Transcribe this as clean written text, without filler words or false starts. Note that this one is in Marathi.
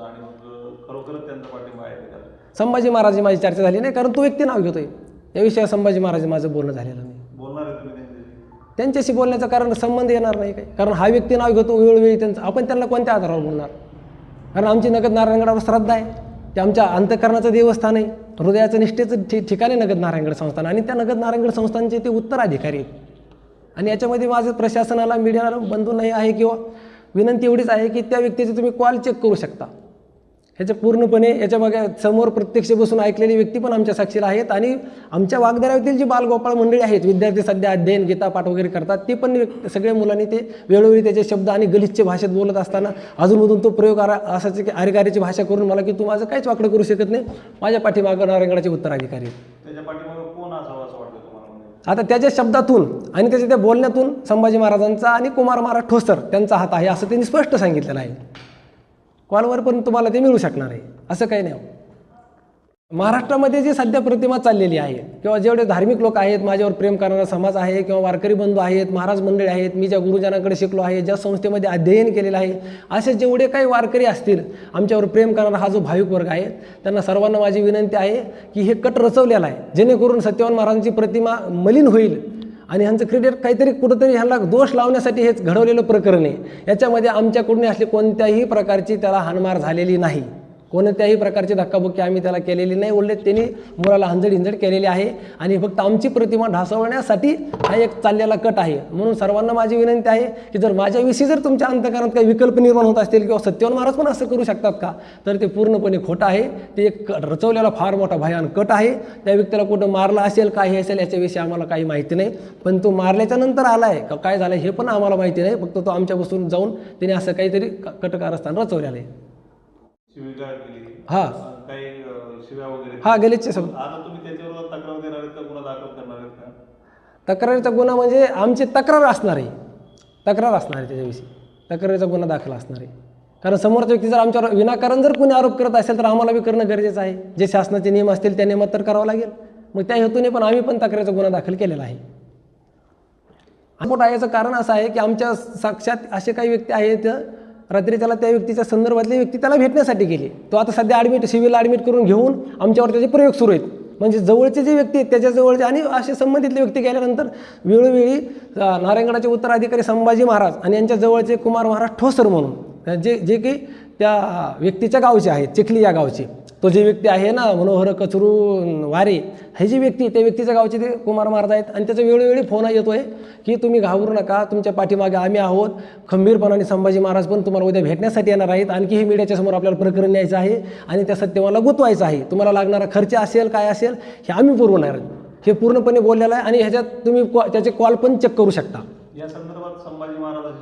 आणि मग खरोखरच त्यांचा पाठिंबा आहे त्याला? संभाजी महाराज माझी चर्चा झाली नाही, कारण तो व्यक्ती नाव घेतोय या विषयावर. संभाजी महाराज माझं बोलणं झालेलं नाही. बोलणार आहे तुम्ही त्यांच्याशी बोलण्याचं कारण संबंध येणार नाही काही, कारण हा व्यक्ती नाव घेतो वेळोवेळी त्यांचं. आपण त्यांना कोणत्या आधारावर बोलणार? कारण आमची नगद नारायणगडावर श्रद्धा आहे, ते आमच्या अंतःकरणाचं देवस्थान आहे, हृदयाचं निष्ठेचं ठिकाणी नगद नारायणगड संस्थान, आणि त्या नगद नारायणगड संस्थानचे ते उत्तराधिकारी आहेत. आणि याच्यामध्ये माझं प्रशासनाला, मीडियाला बंधू नाही आहे किंवा विनंती एवढीच आहे की त्या व्यक्तीचे तुम्ही कॉल चेक करू शकता. ह्याच्या पूर्णपणे याच्यामागे समोर प्रत्यक्ष बसून ऐकलेली व्यक्ती पण आमच्या साक्षीला आहेत. आणि आमच्या वागदऱ्यातील जी बालगोपाळ मंडळी आहेत, विद्यार्थी सध्या अध्ययन गीतापाठ वगैरे करतात, ते पण सगळ्या मुलांनी ते वेळोवेळी त्याचे शब्द आणि गलिच्छ भाषेत बोलत असताना अजूनमधून तो प्रयोग असायचा की आरेगारीची भाषा करून मला की तू माझं काहीच वाकडं करू शकत नाही, माझ्या पाठीमागं नारायणगडाचे उत्तराधिकारी. त्याच्या पाठीमागं कोण असावं असं वाटतं तुम्हाला? आता त्याच्या शब्दातून आणि त्याच्या त्या बोलण्यातून संभाजी महाराजांचा आणि कुमार महाराज ठोसर त्यांचा हात आहे असं त्यांनी स्पष्ट सांगितलेलं आहे. कॉलवर पण तुम्हाला ते मिळू शकणार आहे, असं काही नाही. महाराष्ट्रामध्ये जी सध्या प्रतिमा चाललेली आहे किंवा जेवढे धार्मिक लोक आहेत, माझ्यावर प्रेम करणारा समाज आहे किंवा वारकरी बंधू आहेत, महाराज मंडळी आहेत, मी ज्या गुरुजनांकडे शिकलो आहे, ज्या संस्थेमध्ये अध्ययन केलेलं आहे, असे जेवढे काही वारकरी असतील, आमच्यावर प्रेम करणारा हा जो भाविक वर्ग आहे, त्यांना सर्वांना माझी विनंती आहे की हे कट रचवलेला आहे जेणेकरून सत्यवान महाराजांची प्रतिमा मलिन होईल आणि ह्यांचं क्रेडिट काहीतरी कुठंतरी ह्यांना दोष लावण्यासाठी हेच घडवलेलं प्रकरण आहे. याच्यामध्ये आमच्याकडून असली कोणत्याही प्रकारची त्याला हाणमार झालेली नाही, कोणत्याही प्रकारची धक्काबुक्की आम्ही त्याला केलेली नाही. उलट त्यांनी मुलाला हिंजड केलेली आहे आणि फक्त आमची प्रतिमा ढासळण्यासाठी हा एक चाललेला कट आहे. म्हणून सर्वांना माझी विनंती आहे की जर माझ्याविषयी जर तुमच्या अंतःकरणात काही विकल्प निर्माण होत असतील किंवा सत्यवान महाराज पण असं करू शकतात का, तर ते पूर्णपणे खोटं आहे. ते एक रचवलेला फार मोठा भयान कट आहे. त्या व्यक्तीला कुठं मारलं असेल, काही असेल, याच्याविषयी आम्हाला काही माहिती नाही. पण तो मारल्याच्या नंतर आला आहे का काय झालं हे पण आम्हाला माहिती नाही. फक्त तो आमच्यापासून जाऊन त्याने असं काहीतरी कटकारस्थान रचवलेलं आहे. हां काही शिव्या वगैरे हां गलिच्छ सब. आता तुम्ही त्याच्यावर तक्रार देणार आहेत का, गुन्हा दाखल करणार आहेत का? तक्रारीचा गुन्हा म्हणजे आमची तक्रार असणार आहे, त्याच्याविषयी तक्रारीचा गुन्हा दाखल असणार आहे. कारण समोरचा व्यक्ती जर आमच्यावर विनाकारण जर कोणी आरोप करत असेल तर आम्हाला बी करणं गरजेचं आहे. जे शासनाचे नियम असतील त्या नियमात तर करावं लागेल. मग त्या हेतूने पण आम्ही पण तक्रारीचा गुन्हा दाखल केलेला आहे. मोठं याचं कारण असं आहे की आमच्या साक्षात असे काही व्यक्ती आहेत, रात्री त्याला त्या व्यक्तीच्या संदर्भातली व्यक्ती त्याला भेटण्यासाठी गेली. तो आता सध्या सिव्हिल ॲडमिट करून घेऊन आमच्यावर त्याचे प्रयोग सुरू आहेत. म्हणजे जवळचे जे व्यक्ती आहेत त्याच्या जवळचे आणि असे संबंधितले व्यक्ती गेल्यानंतर वेळोवेळी नारायणगडाचे उत्तराधिकारी संभाजी महाराज आणि यांच्या जवळचे कुमार महाराज ठोसर म्हणून जे की त्या व्यक्तीच्या गावचे आहेत, चिखली या गावचे, तो जे व्यक्ती आहे ना मनोहर कचरू वारे, हे जी व्यक्ती त्या व्यक्तीच्या गावचे ते कुमार महाराज आहेत. आणि त्याचा वेळोवेळी फोन येतो आहे की तुम्ही घाबरू नका, तुमच्या पाठीमागे आम्ही आहोत, खंबीरपणाने संभाजी महाराज पण तुम्हाला उद्या भेटण्यासाठी येणार आहेत. आणखी हे मीडियाच्या समोर आपल्याला प्रकरण न्यायचं आहे आणि त्या सत्यवानला गुंतवायचं आहे. तुम्हाला लागणारा खर्च असेल काय असेल हे आम्ही पुरवणार, हे पूर्णपणे बोललेलं आहे. आणि ह्याच्यात तुम्ही त्याचे कॉल पण चेक करू शकता. या संदर्भात संभाजी महाराज